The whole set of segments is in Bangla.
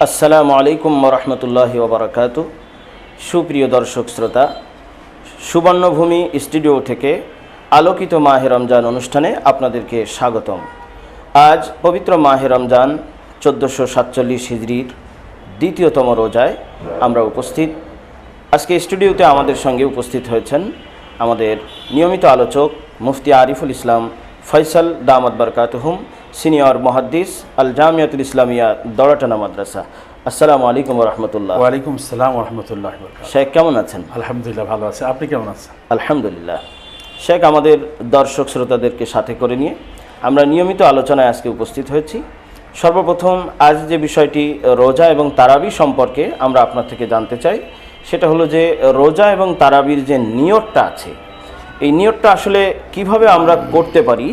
আসসালামু আলাইকুম রহমতুল্লাহি ওবরাকাতু। সুপ্রিয় দর্শক শ্রোতা, সুবর্ণভূমি স্টুডিও থেকে আলোকিত মাহে রমজান অনুষ্ঠানে আপনাদেরকে স্বাগতম। আজ পবিত্র মাহে রমজান 1447 হিজরির দ্বিতীয়তম রোজায় আমরা উপস্থিত। আজকে স্টুডিওতে আমাদের সঙ্গে উপস্থিত হয়েছেন আমাদের নিয়মিত আলোচক মুফতি আরিফুল ইসলাম ফয়সাল দামাত বরকাতুহুম, সিনিয়র মুহাদ্দিস আল জামিয়াতুল ইসলামিয়া দৌড়াটানা মাদ্রাসা। আসসালামু আলাইকুম রহমতুল্লাহ। ওয়ালাইকুম আসসালাম রহমতুল্লাহ। শেখ কেমন আছেন? আলহামদুলিল্লাহ ভালো আছে, আপনি কেমন আছেন? আলহামদুলিল্লাহ। শেখ, আমাদের দর্শক শ্রোতাদেরকে সাথে করে নিয়ে আমরা নিয়মিত আলোচনায় আজকে উপস্থিত হয়েছি। সর্বপ্রথম আজ যে বিষয়টি রোজা এবং তারাবি সম্পর্কে আমরা আপনার থেকে জানতে চাই, সেটা হলো যে রোজা এবং তারাবির যে নিয়তটা আছে, এই নিয়তটা আসলে কিভাবে আমরা করতে পারি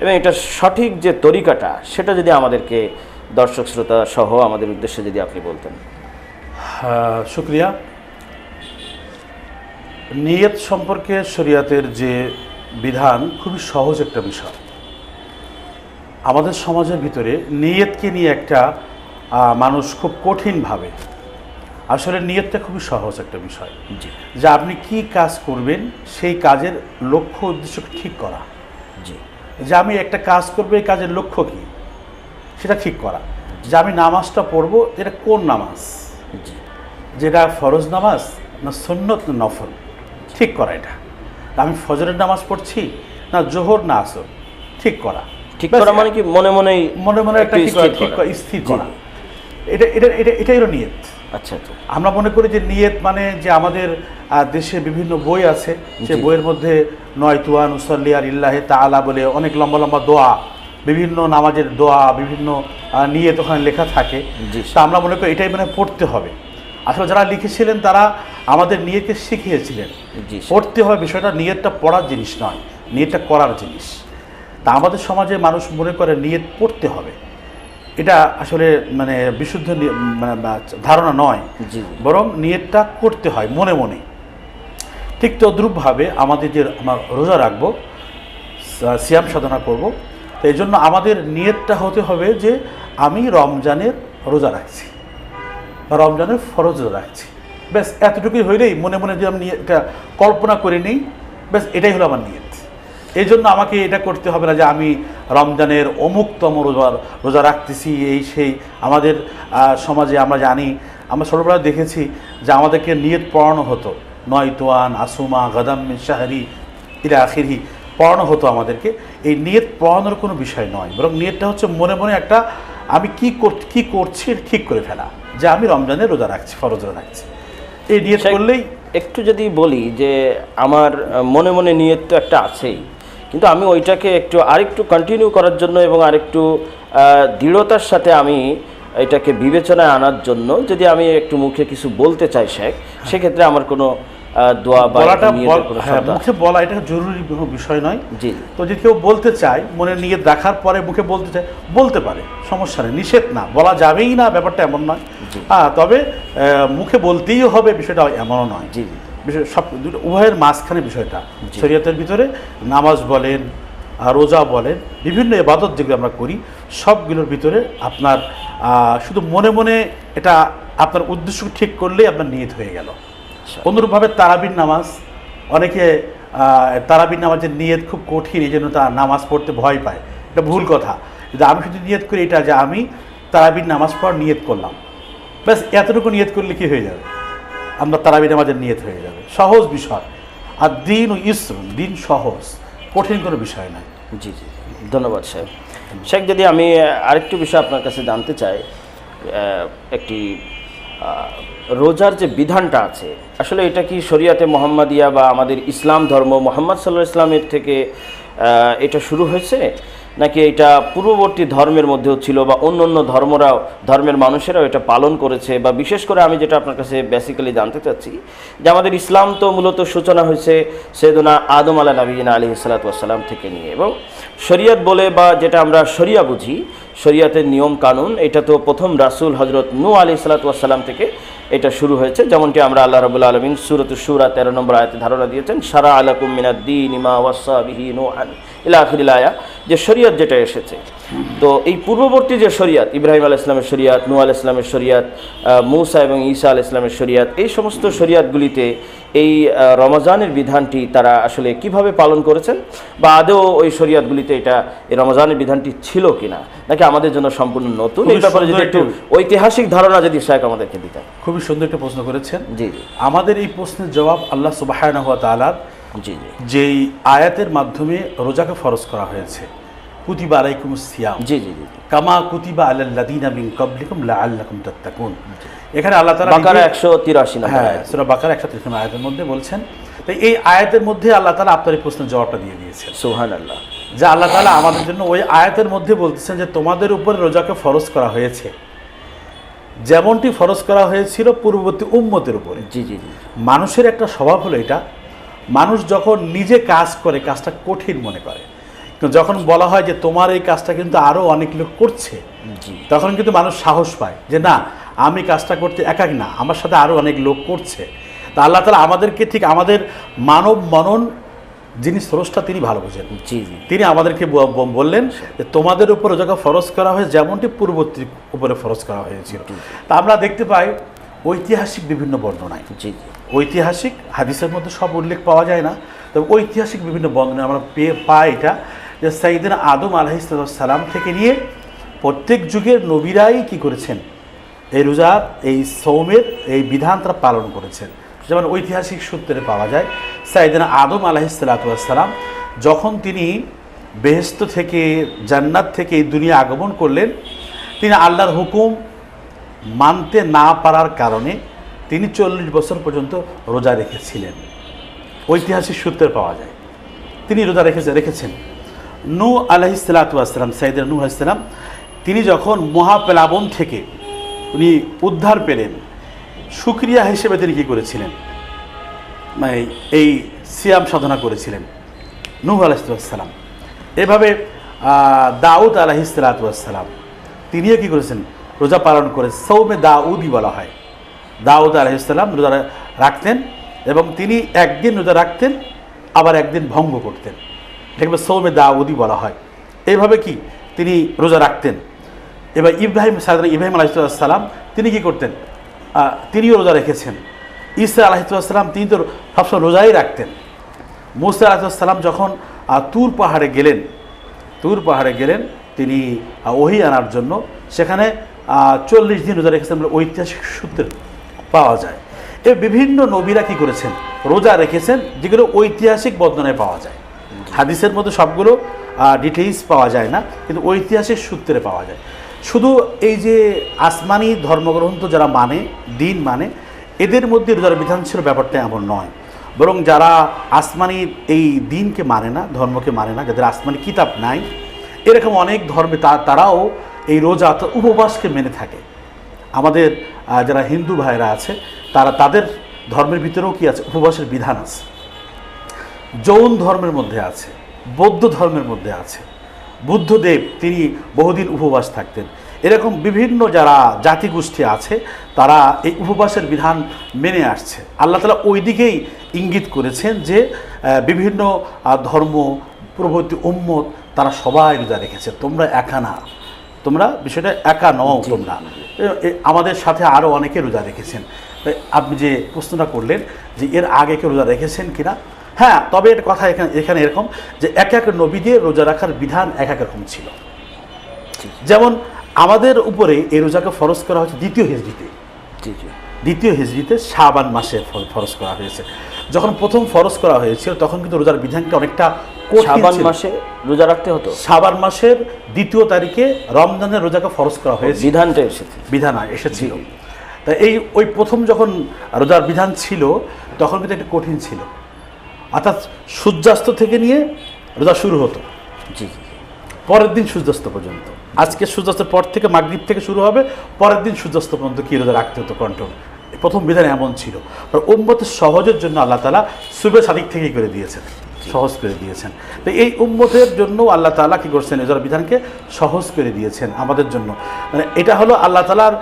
এবং এটা সঠিক যে তরিকাটা, সেটা যদি আমাদেরকে দর্শক শ্রোতা সহ আমাদের উদ্দেশ্যে যদি আপনি বলতেন। শুক্রিয়া। নিয়ত সম্পর্কে শরিয়াতের যে বিধান খুবই সহজ একটা বিষয়। আমাদের সমাজের ভিতরে নিয়তকে নিয়ে একটা মানুষ খুব কঠিন ভাবে। আসলে নিয়তটা খুবই সহজ একটা বিষয়, যে আপনি কি কাজ করবেন সেই কাজের লক্ষ্য উদ্দেশ্যকে ঠিক করা। যে আমি একটা কাজ করবো, এই কাজের লক্ষ্য কি সেটা ঠিক করা। যে আমি নামাজটা পড়বো, এটা কোন নামাজ, যেটা ফরজ নামাজ না সুন্নত না নফল, ঠিক করা। এটা আমি ফজরের নামাজ পড়ছি না জোহর না আসর, ঠিক করা। ঠিক করা মানে কি? মনে মনে একটা স্থির করা। এটাই হলো নিয়ত। আচ্ছা আচ্ছা। আমরা মনে করি যে নিয়ত মানে যে আমাদের দেশে বিভিন্ন বই আছে, সে বইয়ের মধ্যে নয়তুয়ান উসল্লি আর ইল্লাহে তাআলা বলে অনেক লম্বা লম্বা দোয়া, বিভিন্ন নামাজের দোয়া, বিভিন্ন নিয়ত ওখানে লেখা থাকে। তা আমরা মনে করি এটাই মানে পড়তে হবে। আসলে যারা লিখেছিলেন তারা আমাদের নিয়তকে শিখিয়েছিলেন। পড়তে হবে বিষয়টা, নিয়তটা পড়ার জিনিস নয়, নিয়তটা করার জিনিস। তা আমাদের সমাজে মানুষ মনে করে নিয়ত পড়তে হবে, এটা আসলে মানে বিশুদ্ধ ধারণা নয়, বরং নিয়তটা করতে হয় মনে মনে। ঠিক তদ্রূপভাবে আমাদের যে আমরা রোজা রাখবো, সিয়াম সাধনা করব, তো এই জন্য আমাদের নিয়তটা হতে হবে যে আমি রমজানের রোজা রাখছি বা রমজানের ফরজ রোজা রাখছি। ব্যাস এতটুকুই হইলেই, মনে মনে যে আমি এটা কল্পনা করে নিই, ব্যাস এটাই হলো আমার নিয়ত। এই জন্য আমাকে এটা করতে হবে না যে আমি রমজানের অমুকতম রোজা রাখতেছি, এই সেই। আমাদের সমাজে আমরা জানি, আমরা ছোটোবেলায় দেখেছি যে আমাদেরকে নিয়ত পড়ানো হতো, নয়তোয়ান আসুমা গদাম মিন শাহরি ইলা আখিরি পড়ানো হতো আমাদেরকে। এই নিয়ত পড়ানোর কোনো বিষয় নয়, বরং নিয়তটা হচ্ছে মনে মনে একটা আমি কি করছি ঠিক করে ফেলা, যে আমি রমজানের রোজা রাখছি, ফরজ রোজা রাখছি। এই নিয়ত করলেই। একটু যদি বলি যে আমার মনে মনে নিয়ত তো একটা আছেই, কিন্তু আমি ওইটাকে আরেকটু কন্টিনিউ করার জন্য এবং আরেকটু দৃঢ়তার সাথে আমি এটাকে বিবেচনায় আনার জন্য যদি আমি একটু মুখে কিছু বলতে চাই শেখ, সেক্ষেত্রে আমার কোনো দোয়া বা মুখে বলা এটা জরুরি কোনো বিষয় নয়। জি। তো যদি কেউ বলতে চায়, মনে নিয়ত রাখার পরে মুখে বলতে চায়, বলতে পারে, সমস্যা নেই, নিষেধ না, বলা যাবেই না ব্যাপারটা এমন নয়। তবে মুখে বলতেই হবে বিষয়টা এমনও নয়। জি। বিষয় সব উভয়ের মাঝখানে বিষয়টা। শরীয়তের ভিতরে নামাজ বলেন, রোজা বলেন, বিভিন্ন ইবাদত যেগুলো আমরা করি, সবগুলোর ভিতরে আপনার শুধু মনে মনে এটা আপনার উদ্দেশ্য ঠিক করলেই আপনার নিয়ত হয়ে গেল। অনুরূপভাবে তারাবির নামাজ, অনেকে তারাবির নামাজের নিয়ত খুব কঠিন, এই জন্য তারা নামাজ পড়তে ভয় পায়। এটা ভুল কথা। কিন্তু আমি শুধু নিয়ত করি এটা, যে আমি তারাবির নামাজ পড়ার নিয়ত করলাম, ব্যাস এতটুকু নিয়ত করলে কি হয়ে যাবে, আমরা তারাবি নামাজের নিয়ত হয়ে যাবে। সহজ বিষয়। আর দিন ও ইসরুন, দিন সহজ, কঠিন কোনো বিষয় নয়। জি জি, ধন্যবাদ শেখ। শেখ, যদি আমি আরেকটু বিষয় আপনার কাছে জানতে চাই, একটি রোজার যে বিধানটা আছে, আসলে এটা কি শরিয়াতে মোহাম্মদিয়া বা আমাদের ইসলাম ধর্ম মোহাম্মদ সাল্লাল্লাহু আলাইহি ওয়াসাল্লামের থেকে এটা শুরু হয়েছে, নাকি এটা পূর্ববর্তী ধর্মের মধ্যেও ছিল বা অন্য অন্য ধর্মের মানুষেরাও এটা পালন করেছে? বা বিশেষ করে আমি যেটা আপনার কাছে বেসিক্যালি জানতে চাচ্ছি, যে আমাদের ইসলাম তো মূলত সূচনা হয়েছে সাইয়েদুনা আদম আলাইহিস সালাতু ওয়াস সালাম থেকে নিয়ে, এবং শরিয়ত বলে বা যেটা আমরা শরিয়া বুঝি, শরিয়তের নিয়ম কানুন, এটা তো প্রথম রাসূল হযরত নূহ আলাইহিস সালাতু ওয়াস সালাম থেকে এটা শুরু হয়েছে। যেমনটি আমরা আল্লাহ রাব্বুল আলামিন সূরাতুশ শূরা 13 নম্বর আয়াতে ধারণা দিয়েছেন, শারা আলাকুম মিনাদ দীনি মা ওয়াসা বিহি নূহান ইলা আখিরিল আয়া, যে শরিয়ত যেটা এসেছে, তো এই পূর্ববর্তী যে শরিয়ত, ইব্রাহিম আলাইহিস সালামের শরিয়ত, নূহ আলাইহিস সালামের শরিয়ত, মূসা এবং ঈসা আলাইহিস সালামের শরিয়ত, এই সমস্ত শরিয়তগুলিতে এই রমজানের বিধানটি তারা আসলে কিভাবে পালন করেছেন, বা আদৌ ওই শরিয়তগুলিতে এই রমজানের বিধানটি ছিল কিনা, নাকি আমাদের জন্য সম্পূর্ণ নতুন? এই ব্যাপারে যদি একটু ঐতিহাসিক ধারণা যদি শায়েখ আমাদেরকে দিতেন। খুবই সুন্দর একটা প্রশ্ন করেছেন। জি জি আমাদের এই প্রশ্নের জবাব আল্লাহ সুবহানাহু ওয়া তাআলার জি জি যেই আয়াতের মাধ্যমে রোজাকে ফরজ করা হয়েছে, কুতিবা আলাইকুমুস সিয়াম জি জি জি কামা কুতিবা আলাল্লাযীনা মিন ক্বাবলিকুম লাআল্লাকুম তাত্তাকুন। এখানে আল্লাহ তাআলা বাকারা 183 নম্বর হ্যাঁ, আয়াত। সূরা বাকারা 183 আয়াতের মধ্যে বলছেন, তাই এই আয়াতের মধ্যে আল্লাহ তাআলা আপনার এই প্রশ্নের জবাবটা দিয়ে দিয়েছেন। সুবহানাল্লাহ। যে আল্লাহ তাআলা আমাদের জন্য ওই আয়াতের মধ্যে বলতেছেন যে তোমাদের উপরে রোজাকে ফরজ করা হয়েছে যেমনটি ফরজ করা হয়েছিল পূর্ববর্তী উম্মতের উপরে। জি জি জি মানুষের একটা স্বভাব হলো এটা, মানুষ যখন নিজে কাজ করে কাজটা কঠিন মনে করে, কিন্তু যখন বলা হয় যে তোমার এই কাজটা কিন্তু আরও অনেক লোক করছে, জি তখন কিন্তু মানুষ সাহস পায় যে না, আমি কাজটা করতে একাক না, আমার সাথে আরও অনেক লোক করছে। তা আল্লাহ তাআলা আমাদেরকে ঠিক আমাদের মানব মনন যিনি স্রষ্টা তিনি ভালো বোঝেন। জি জি তিনি আমাদেরকে বললেন যে তোমাদের উপর রোজাকে ফরজ করা হয় যেমনটি পূর্ববর্তী উপরে ফরজ করা হয়েছিল। তা আমরা দেখতে পাই ঐতিহাসিক বিভিন্ন বর্ণনায়, জি জি ঐতিহাসিক হাদিসের মধ্যে সব উল্লেখ পাওয়া যায় না, তবে ঐতিহাসিক বিভিন্ন বর্ণনায় আমরা পাই এটা যে সাইয়েদনা আদম আলাইহিস সালাম থেকে নিয়ে প্রত্যেক যুগের নবীরাই কি করেছেন, এই রোজার এই সৌমের এই বিধান তারা পালন করেছেন। যেমন ঐতিহাসিক সূত্রে পাওয়া যায় সাইয়েদনা আদম আলাইহিস সালাম যখন তিনি বেহেশত থেকে জান্নাত থেকে এই দুনিয়া আগমন করলেন, তিনি আল্লাহর হুকুম মানতে না পারার কারণে তিনি 40 বছর পর্যন্ত রোজা রেখেছিলেন। ঐতিহাসিক সূত্রে পাওয়া যায় তিনি রোজা রেখেছেন। নূহ আলাইহিস সালাম, সাইয়েদনা নূহ আলাইহিস সালাম, তিনি যখন মহাপ্লাবন থেকে উনি উদ্ধার পেলেন, শুকরিয়া হিসেবে তিনি কী করেছিলেন, মানে এই সিয়াম সাধনা করেছিলেন নূহ আলাইহিস সালাম। এভাবে দাউদ আলাইহিস সালাম তিনিও কী করেছেন, রোজা পালন করে, সৌমে দাউদি বলা হয়। দাউদ আলাইহিস সালাম রোজা রাখতেন এবং তিনি একদিন রোজা রাখতেন আবার একদিন ভঙ্গ করতেন, এটাকে সৌমে দাউদি বলা হয়। এইভাবে কি তিনি রোজা রাখতেন। এবার ইব্রাহিম আলাইহিস সালাম তিনি কি করতেন, তিনিও রোজা রেখেছেন। ঈসা আলাইহিস সালাম তিনি তো সবসময় রোজাই রাখতেন। মূসা আলাইহিস সালাম যখন তুর পাহাড়ে গেলেন তিনি ওহী আনার জন্য, সেখানে 40 দিন রোজা রেখেছেন বলে ঐতিহাসিক সূত্রে পাওয়া যায়। এ বিভিন্ন নবীরা কী করেছেন, রোজা রেখেছেন, যেগুলো ঐতিহাসিক বর্ণনায় পাওয়া যায়। হাদিসের মধ্যে সবগুলো ডিটেইলস পাওয়া যায় না, কিন্তু ঐতিহাসিক সূত্রে পাওয়া যায়। শুধু এই যে আসমানি ধর্মগ্রন্থ যারা মানে, দিন মানে, এদের মধ্যে রোজার বিধান ছিল ব্যাপারটা এমন নয়, বরং যারা আসমানি এই দিনকে মানে না, ধর্মকে মানে না, যাদের আসমানি কিতাব নাই, এরকম অনেক ধর্মে তারাও এই রোজা উপবাসকে মেনে থাকে। আমাদের যারা হিন্দু ভাইরা আছে তাদের ধর্মের ভিতরেও কি আছে, উপবাসের বিধান আছে। জৈন ধর্মের মধ্যে আছে, বৌদ্ধ ধর্মের মধ্যে আছে। বুদ্ধদেব তিনি বহুদিন উপবাস থাকতেন। এরকম বিভিন্ন যারা জাতিগোষ্ঠী আছে তারা এই উপবাসের বিধান মেনে আসছে। আল্লাহ তাআলা ওই দিকেই ইঙ্গিত করেছেন যে বিভিন্ন ধর্ম পূর্ববর্তী উম্মত তারা সবাই রোজা রেখেছে, তোমরা একা না, তোমরা বিষয়টা একা নও, তোমরা আমাদের সাথে আরও অনেকে রোজা রেখেছেন। আপনি যে প্রশ্নটা করলেন যে এর আগে কেউ রোজা রেখেছেন কিনা, হ্যাঁ, তবে এর কথা এখানে এরকম যে এক এক নবীদের রোজা রাখার বিধান এক এক রকম ছিল। যেমন আমাদের উপরে এই রোজাকে ফরজ করা হয়েছে দ্বিতীয় হিজরিতে শাবান মাসে ফরজ করা হয়েছে। যখন প্রথম ফরজ করা হয়েছিল তখন কিন্তু রোজার বিধানটা অনেকটা শাবান মাসে রোজা রাখতে হতো। শাবান মাসের 2 তারিখে রমজানের রোজাকে ফরজ করা হয়েছে, বিধান এসেছিল। তাই ওই প্রথম যখন রোজার বিধান ছিল তখন কিন্তু একটু কঠিন ছিল, অর্থাৎ সূর্যাস্ত থেকে নিয়ে রোজা শুরু হতো, পরের দিন সূর্যাস্ত পর্যন্ত। আজকে সূর্যাস্তের পর থেকে মাগরিব থেকে শুরু হবে, পরের দিন সূর্যাস্ত পর্যন্ত কি রোজা রাখতে হতো কন্ট্রোল। প্রথম বিধান এমন ছিল, আর উম্মতের সহজের জন্য আল্লাহ তাআলা সুবে সাদিক থেকেই করে দিয়েছেন। সহজ করে দিয়েছেন। তো এই উম্মতের জন্য আল্লাহ তাআলা কি করছেন, রোজার বিধানকে সহজ করে দিয়েছেন আমাদের জন্য। মানে এটা হলো আল্লাহ তাআলার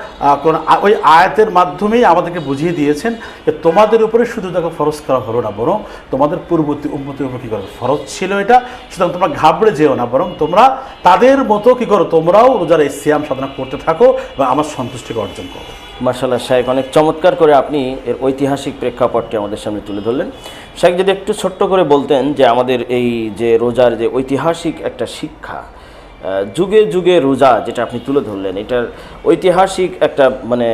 ওই আয়াতের মাধ্যমেই আমাদেরকে বুঝিয়ে দিয়েছেন যে তোমাদের উপরে শুধু দেখো ফরজ করা হলো না, বরং তোমাদের পূর্ববর্তী উম্মতের উপর কী করো ফরজ ছিল এটা। সুতরাং তোমরা ঘাবড়ে যেও না, বরং তোমরা তাদের মতো কী করো, তোমরাও রোজার এই সিয়াম সাধনা করতে থাকো এবং আমার সন্তুষ্টিকে অর্জন করো। মাশাআল্লাহ শাইখ, অনেক চমৎকার করে আপনি এর ঐতিহাসিক প্রেক্ষাপটটি আমাদের সামনে তুলে ধরলেন। শাইখ, যদি একটু ছোট্ট করে বলতেন যে আমাদের এই যে রোজার যে ঐতিহাসিক একটা শিক্ষা, যুগে যুগে রোজা যেটা আপনি তুলে ধরলেন, এটার ঐতিহাসিক একটা মানে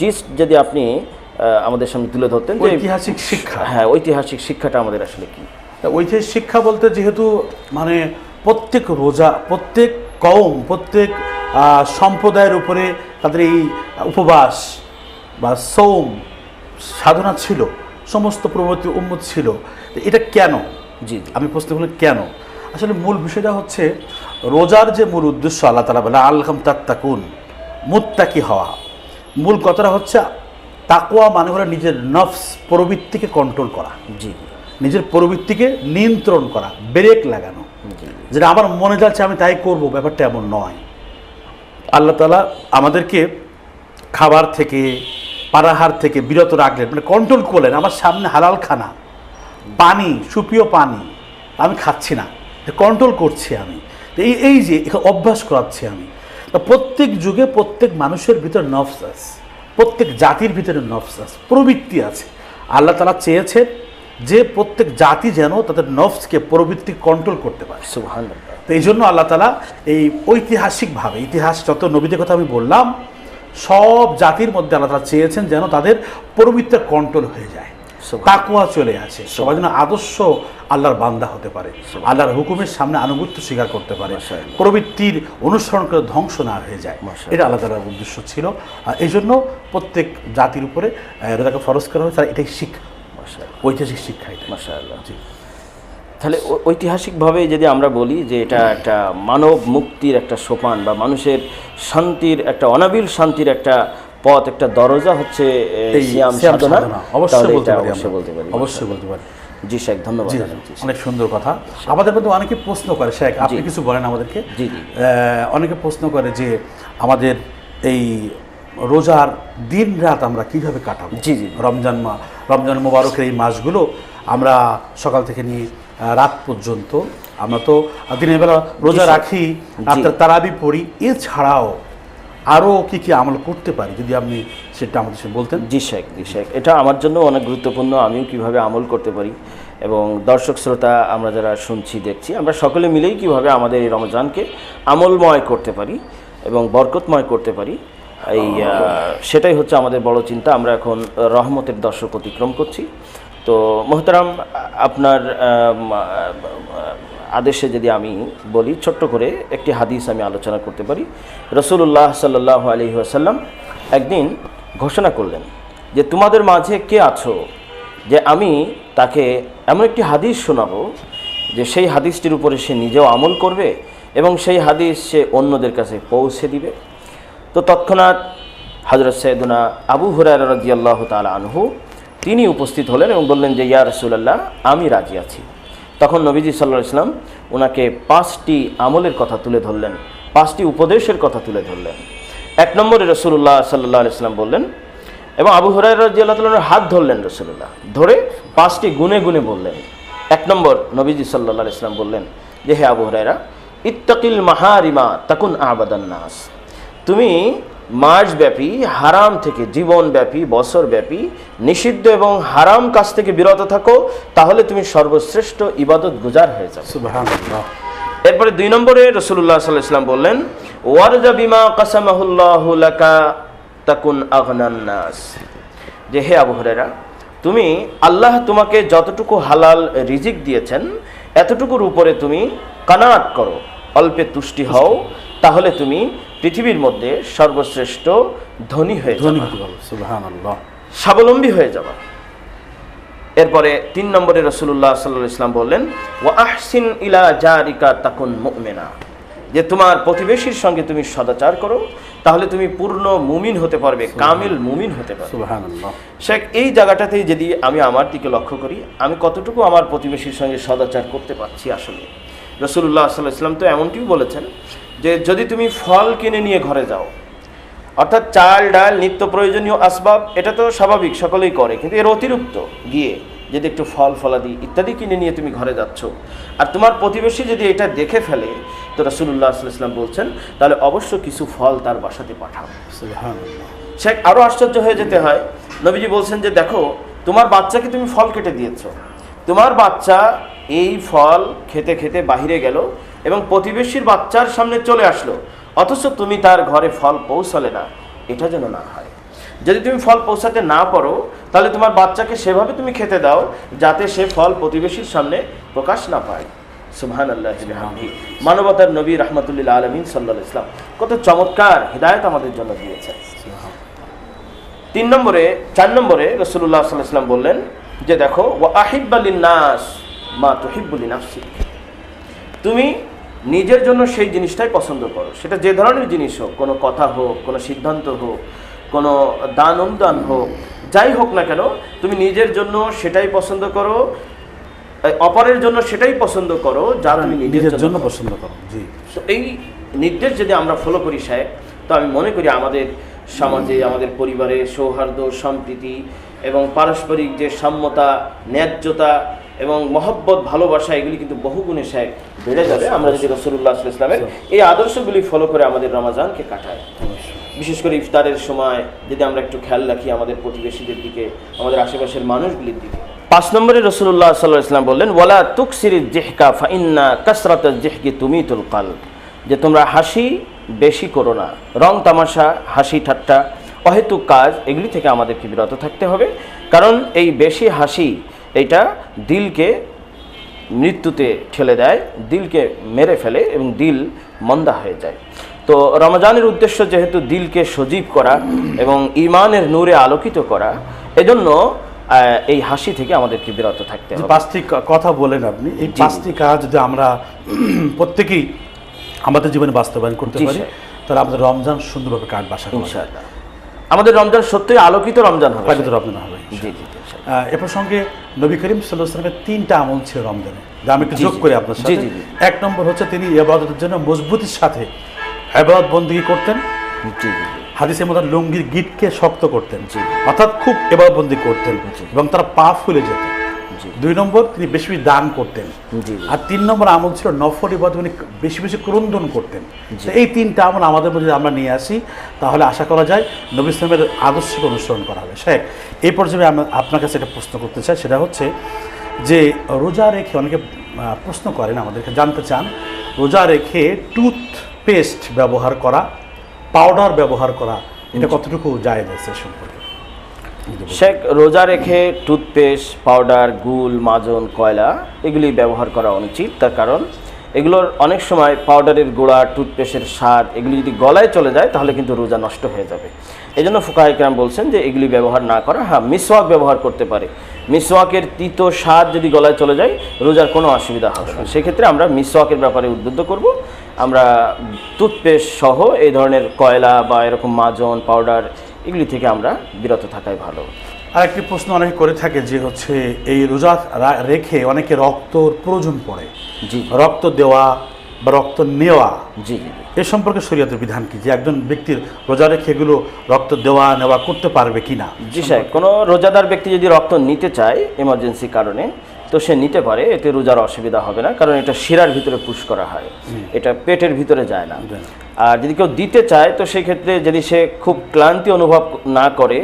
জিস্ট যদি আপনি আমাদের সামনে তুলে ধরতেন, যে ঐতিহাসিক শিক্ষা। হ্যাঁ, ঐতিহাসিক শিক্ষাটা আমাদের আসলে কি? ঐতিহাসিক শিক্ষা বলতে যেহেতু মানে প্রত্যেক রোজা, প্রত্যেক কওম, প্রত্যেক সম্প্রদায়ের উপরে তাদের এই উপবাস বা সৌম সাধনা ছিল, সমস্ত পূর্ববর্তী উম্মত ছিল। এটা কেন, জি আমি প্রশ্ন করলাম কেন। আসলে মূল বিষয়টা হচ্ছে রোজার যে মূল উদ্দেশ্য, আল্লাহ তাআলা বলে আল্লাহুম তাত্তাকুন, মুত্তাকি হওয়া। মূল কথাটা হচ্ছে তাকওয়া মানে হলো নিজের নফস প্রবৃত্তিকে কন্ট্রোল করা, জি, নিজের প্রবৃত্তিকে নিয়ন্ত্রণ করা, ব্রেক লাগানো। যেটা আমার মনে যাচ্ছে আমি তাই করব, ব্যাপারটা এমন নয়। আল্লাহ তাআলা আমাদেরকে খাবার থেকে, পানাহার থেকে বিরত রাখলেন, মানে কন্ট্রোল করলেন। আমার সামনে হালাল খানা, পানি, সুপ্রিয় পানি, আমি খাচ্ছি না, কন্ট্রোল করছি আমি। এই যে অভ্যাস করাচ্ছি আমি। তো প্রত্যেক যুগে প্রত্যেক মানুষের ভিতরে নফস আছে, প্রত্যেক জাতির ভিতরে নফস আছে, প্রবৃত্তি আছে। আল্লাহ তাআলা চেয়েছেন যে প্রত্যেক জাতি যেন তাদের নফসকে প্রবৃত্তি কন্ট্রোল করতে পারে। সুবহানাল্লাহ। তো এই জন্য আল্লাহ তাআলা এই ঐতিহাসিকভাবে, ইতিহাস যত নবীদের কথা আমি বললাম, সব জাতির মধ্যে আল্লাহ তাআলা চেয়েছেন যেন তাদের প্রবৃত্তি কন্ট্রোল হয়ে যায়, তাকওয়া চলে আসে, সবাই যেন আদর্শ আল্লাহর বান্দা হতে পারে, আল্লাহর হুকুমের সামনে আনুগত্য স্বীকার করতে পারে, প্রবৃত্তির অনুসরণ করে ধ্বংস না হয়ে যায়। এটা আল্লাহ তাআলার উদ্দেশ্য ছিল। আর এই জন্য প্রত্যেক জাতির উপরে রোজাকে ফরজ করা হয়েছে। আর এটাই শিক্ষা, ঐতিহাসিক শিক্ষা এটা। মাশাআল্লাহ। জি, তাহলে ঐতিহাসিকভাবে যদি আমরা বলি যে এটা একটা মানব মুক্তির একটা সোপান বা মানুষের শান্তির একটা অনাবিল শান্তির একটা পথ, একটা দরজা হচ্ছে সিয়াম সাধনা। অবশ্যই বলতে পারি, অবশ্যই বলতে পারি। জি শেখ, ধন্যবাদ। অনেক সুন্দর কথা। আমাদের মধ্যে অনেকে প্রশ্ন করে, শেখ আপনি কিছু বলেন আমাদেরকে। জি জি। অনেকে প্রশ্ন করে যে আমাদের এই রোজার দিন রাত আমরা কিভাবে কাটাবো। জি জি। রমজান মোবারকের এই মাসগুলো আমরা সকাল থেকে নিয়ে রাত পর্যন্ত আমরা তো দিনের বেলা রোজা রাখি, রাতের তারাবি পড়ি, এছাড়াও আরও কি কি আমল করতে পারি, যদি আপনি সেটা আমাদের সাথে বলতেন। জি শেখ, এটা আমার জন্য অনেক গুরুত্বপূর্ণ, আমিও কিভাবে আমল করতে পারি এবং দর্শক শ্রোতা আমরা যারা শুনছি দেখছি, আমরা সকলে মিলেই কিভাবে আমাদের এই রমজানকে আমলময় করতে পারি এবং বরকতময় করতে পারি, সেটাই হচ্ছে আমাদের বড় চিন্তা। আমরা এখন রহমতের দশক অতিক্রম করছি। তো মোহতারাম, আপনার আদেশে যদি আমি বলি, ছোট্ট করে একটি হাদিস আমি আলোচনা করতে পারি। রাসূলুল্লাহ সাল্লাল্লাহু আলাইহি ওয়াসাল্লাম একদিন ঘোষণা করলেন যে তোমাদের মাঝে কে আছো যে আমি তাকে এমন একটি হাদিস শোনাবো যে সেই হাদিসটির উপরে সে নিজেও আমল করবে এবং সেই হাদিস সে অন্যদের কাছে পৌঁছে দিবে। তো তৎক্ষণাৎ হযরত সাইয়েদুনা আবু হুরায়রা রাদিয়াল্লাহু তাআলা আনহু তিনি উপস্থিত হলেন এবং বললেন যে ইয়া রাসূলুল্লাহ, আমি রাজি আছি। তখন নবীজি সাল্লাল্লাহু আলাইহি ওয়াসাল্লাম ওনাকে 5টি আমলের কথা তুলে ধরলেন, 5টি উপদেশের কথা তুলে ধরলেন। 1 নম্বরে রাসূলুল্লাহ সাল্লাল্লাহু আলাইহি ওয়াসাল্লাম বললেন এবং আবু হুরায়রা রাদিয়াল্লাহু তাআলার হাত ধরলেন রাসূলুল্লাহ, ধরে 5টি গুণে গুণে বললেন। 1 নম্বর, নবীজি সাল্লাল্লাহু আলাইহি ওয়াসাল্লাম বললেন যে হে আবু হুরায়রা, ইত্তাকিল মাহারিমা তাকুন আবাদান নাস, তুমি মাসব্যাপী হারাম থেকে, জীবনব্যাপী, বছরব্যাপী নিষিদ্ধ এবং হারাম কাজ থেকে বিরত থাকো, তাহলে তুমি সর্বশ্রেষ্ঠ ইবাদত গুজার হয়ে যাবে। সুবহানাল্লাহ। এরপরে 2 নম্বরে রাসূলুল্লাহ সাল্লাল্লাহু আলাইহি ওয়াসাল্লাম বললেন ওয়ারজা বিমা কাসামাহুল্লাহু লাকা তাকুন আগনান নাস, যে হে আবু হুরায়রা, তুমি আল্লাহ তোমাকে যতটুকু হালাল রিজিক দিয়েছেন এতটুকুর উপরে তুমি কানাত করো, অল্পে তুষ্টি হও, তাহলে তুমি পৃথিবীর মধ্যে সর্বশ্রেষ্ঠ ধনী হয়ে যাবে, সুবহানাল্লাহ, স্বাবলম্বী হয়ে যাবে। এরপরে 3 নম্বরে রাসূলুল্লাহ সাল্লাল্লাহু আলাইহি ওয়াসাল্লাম বললেন ওয়া আহসিন ইলা জারিকা তাকুন মুমিনা, যে তোমার প্রতিবেশীর সঙ্গে তুমি সদাচার করো, তাহলে তুমি পূর্ণ মুমিন হতে পারবে, কামিল মুমিন হতে পারবে। সুবহানাল্লাহ। শেখ, এই জায়গাটাতেই যদি আমি আমার দিকে লক্ষ্য করি, আমি কতটুকু আমার প্রতিবেশীর সঙ্গে সদাচার করতে পারছি। আসলে রাসূলুল্লাহ সাল্লাল্লাহু আলাইহি ওয়াসাল্লাম তো এমনটিও বলেছেন যে যদি তুমি ফল কিনে নিয়ে ঘরে যাও, অর্থাৎ চাল ডাল নিত্য প্রয়োজনীয় আসবাব, এটা তো স্বাভাবিক, সকলেই করে, কিন্তু এর অতিরিক্ত গিয়ে যদি একটু ফল ফলাদি ইত্যাদি কিনে নিয়ে তুমি ঘরে যাচ্ছ, আর তোমার প্রতিবেশী যদি এটা দেখে ফেলে, তো রাসূলুল্লাহ সাল্লাল্লাহু আলাইহি ওয়াসাল্লাম বলছেন তাহলে অবশ্য কিছু ফল তার বাসাতে পাঠাও। সুবহানাল্লাহ। শেখ, আরও আশ্চর্য হয়ে যেতে হয়, নবীজি বলছেন যে দেখো তোমার বাচ্চাকে তুমি ফল কেটে দিয়েছো, তোমার বাচ্চা এই ফল খেতে খেতে বাহিরে গেল এবং প্রতিবেশীর বাচ্চার সামনে চলে আসলো, অথচ তুমি তার ঘরে ফল পৌঁছালে না। এটা যেন না হয়। যদি তুমি ফল পৌঁছাতে না পারো, তাহলে তোমার বাচ্চাকে সেভাবে তুমি খেতে দাও যাতে সে ফল প্রতিবেশীর সামনে প্রকাশ না পায়। সুবহানাল্লাহ বিহামদিহি। মানবতার নবী রাহমাতুল্লিল আলামিন সাল্লাল্লাহু আলাইহি ওয়াসাল্লাম কত চমৎকার হিদায়াত আমাদের জন্য দিয়েছেন। 4 নম্বরে রাসূলুল্লাহ সাল্লাল্লাহু আলাইহি ওয়াসাল্লাম বললেন যে দেখো, ওয়া আহিব্বা লিন-নাস মা তুহিব্বু লিনাফসিক। তুমি নিজের জন্য সেই জিনিসটাই পছন্দ করো, সেটা যে ধরনের জিনিস হোক, কোনো কথা হোক, কোনো সিদ্ধান্ত হোক, কোনো দান অনুদান হোক, যাই হোক না কেন, তুমি নিজের জন্য সেটাই পছন্দ করো, অপরের জন্য সেটাই পছন্দ করো যা তুমি নিজের জন্য পছন্দ করো। জি। তো এই নির্দেশ যদি আমরা ফলো করি সাহেব, তো আমি মনে করি আমাদের সমাজে, আমাদের পরিবারে সৌহার্দ্য, সম্প্রীতি এবং পারস্পরিক যে সাম্যতা, ন্যায্যতা এবং মহব্বত, ভালোবাসা, এগুলি কিন্তু বহুগুণে সাহেব বেড়ে যাবে আমরা যদি রাসূলুল্লাহ সাল্লাল্লাহু আলাইহি ওয়াসাল্লামের এই আদর্শগুলি ফলো করে আমাদের রমজানকে কাটাই। বিশেষ করে ইফতারের সময় যদি আমরা একটু খেয়াল রাখি আমাদের প্রতিবেশীদের দিকে, আমাদের আশেপাশের মানুষগুলির দিকে। 5 নম্বরে রাসূলুল্লাহ সাল্লাল্লাহু আলাইহি ওয়াসাল্লাম বললেন, ওয়ালা তুকসিরিজ জিহকা ফাইন্না কাসরাতাজ জিহকি তুমিতুল কলব। যে তোমরা হাসি বেশি করো না, রং তামাশা, হাসি ঠাট্টা, অহেতুক কাজ, এগুলি থেকে আমাদেরকে বিরত থাকতে হবে। কারণ এই বেশি হাসি এটা দিলকে মৃত্যুতে ঠেলে দেয়, দিলকে মেরে ফেলে এবং দিল মন্দা হয়ে যায়। তো রমজানের উদ্দেশ্য যেহেতু দিলকে সজীব করা এবং ঈমানের নূরে আলোকিত করা, এজন্য এই হাসি থেকে আমাদেরকে বিরত থাকতে হবে। 5টি কথা বলেন আপনি, এই 5টি কাজ যদি আমরা প্রত্যেকেই আমাদের জীবনে বাস্তবায়ন করতে পারি, তাহলে আমাদের রমজান সুন্দরভাবে কাটবে আশা করি ইনশাআল্লাহ। আমাদের রমজান সত্যই আলোকিত রমজান হবে, আলোকিত রমজান হবে। জি জি। এ প্রসঙ্গে নবী করিম সাল্লাল্লাহু আলাইহি ওয়াসাল্লামের 3টা আমল ছিল রমজানে, যা আমি একটু যোগ করি আপনার সাথে। 1 নম্বর হচ্ছে তিনি ইবাদতের জন্য মজবুতির সাথে ইবাদত বন্দেগী করতেন। জি জি। হাদিসের মধ্যে লুঙ্গির গিঁটকে শক্ত করতেন, অর্থাৎ খুব ইবাদত বন্দেগী করতেন এবং তার পা ফুলে যেত। 2 নম্বর তিনি বেশি বেশি দান করতেন। আর 3 নম্বর আমল ছিল নফল ইবাদত, মানে বেশি বেশি ক্রন্দন করতেন। এই 3টা আমল আমাদের মধ্যে আমরা নিয়ে আসি, তাহলে আশা করা যায় নবী ইসলামের আদর্শকে অনুসরণ করা হবে। শেখ, এই পর্যায়ে আমি আপনার কাছে একটা প্রশ্ন করতে চাই, সেটা হচ্ছে যে রোজা রেখে অনেকে প্রশ্ন করেন, আমাদেরকে জানতে চান, রোজা রেখে টুথপেস্ট ব্যবহার করা, পাউডার ব্যবহার করা, এটা কতটুকু জায়েজ আছে সম্পর্কে? শেখ, রোজা রেখে টুথপেস্ট, পাউডার, গুল, মাজন, কয়লা এগুলি ব্যবহার করা অনুচিত। তার কারণ এগুলোর অনেক সময় পাউডারের গুঁড়া, টুথপেস্টের স্বাদ এগুলি যদি গলায় চলে যায় তাহলে কিন্তু রোজা নষ্ট হয়ে যাবে। এই জন্য ফুকাহা ইকরাম বলছেন যে এগুলি ব্যবহার না করা। হ্যাঁ, মিসওয়াক ব্যবহার করতে পারে, মিসওয়াকের তিতো স্বাদ যদি গলায় চলে যায় রোজার কোনো অসুবিধা হবে না। সেক্ষেত্রে আমরা মিসওয়াকের ব্যাপারে উদ্বুদ্ধ করব। আমরা টুথপেস্ট সহ এই ধরনের কয়লা বা এরকম মাজন, পাউডার এগুলি থেকে আমরা বিরত থাকাই ভালো। আরেকটি প্রশ্ন অনেকে করে থাকে যে হচ্ছে এই রোজা রেখে অনেকে রক্তর প্রয়োজন পড়ে, জি, রক্ত দেওয়া বা রক্ত নেওয়া, জি, এ সম্পর্কে শরীয়তের বিধান কি, যে একজন ব্যক্তির রোজা রেখে এগুলো রক্ত দেওয়া নেওয়া করতে পারবে কিনা? জি স্যার, কোনো রোজাদার ব্যক্তি যদি রক্ত নিতে চায় এমার্জেন্সি কারণে, তো সে নিতে পারে, এতে রোজার অসুবিধা হবে না। কারণ এটা শিরার ভিতরে পুশ করা হয়, এটা পেটের ভিতরে যায় না। আর যদি কেউ দিতে চায় তো সেই ক্ষেত্রে যদি সে খুব ক্লান্তি অনুভব না করে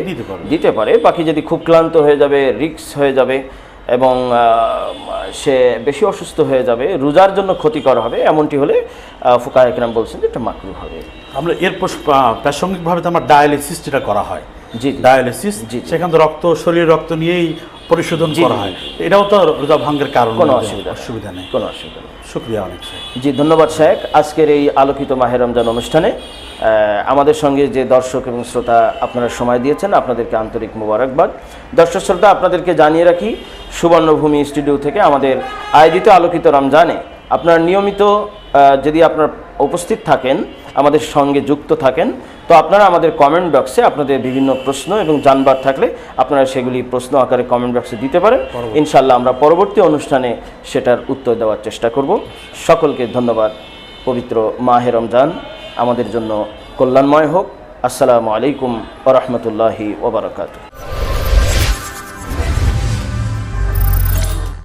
দিতে পারে। বাকি যদি খুব ক্লান্ত হয়ে যাবে, রিস্ক হয়ে যাবে এবং সে বেশি অসুস্থ হয়ে যাবে, রোজার জন্য ক্ষতিকর হবে, এমনটি হলে ফুকাহা ইকরাম বলছেন যে এটা মাকরুহ হবে। আমরা এর প্রাসঙ্গিকভাবে তো আমার ডায়ালিসিস যেটা করা হয়, জি, ডায়ালিসিস, সেখানে তো রক্ত, শরীরের রক্ত নিয়েই পরিশোধন করা হয়, এটাও তো রোজা ভাঙ্গের কারণ, কোনো অসুবিধা নেই, কোনো অসুবিধা নেই। শুকরিয়া অনেক। জি, ধন্যবাদ শেখ। আজকের এই আলোকিত মাহে রমজান অনুষ্ঠানে আমাদের সঙ্গে যে দর্শক এবং শ্রোতা আপনারা সময় দিয়েছেন, আপনাদেরকে আন্তরিক মোবারকবাদ। দর্শক শ্রোতা, আপনাদেরকে জানিয়ে রাখি, সুবর্ণভূমি স্টুডিও থেকে আমাদের আয়োজিত আলোকিত রমজানে আপনারা নিয়মিত যদি আপনারা উপস্থিত থাকেন, আমাদের সঙ্গে যুক্ত থাকেন, তো আপনারা আমাদের কমেন্ট বক্সে আপনাদের বিভিন্ন প্রশ্ন এবং জানবার থাকলে আপনারা সেগুলি প্রশ্ন আকারে কমেন্ট বক্সে দিতে পারেন। ইনশাআল্লাহ আমরা পরবর্তী অনুষ্ঠানে সেটার উত্তর দেওয়ার চেষ্টা করব। সকলকে ধন্যবাদ। পবিত্র মাহে রমজান আমাদের জন্য কল্যাণময় হোক। আসসালামু আলাইকুম ওয়া রাহমাতুল্লাহি ওয়া বারাকাতুহু।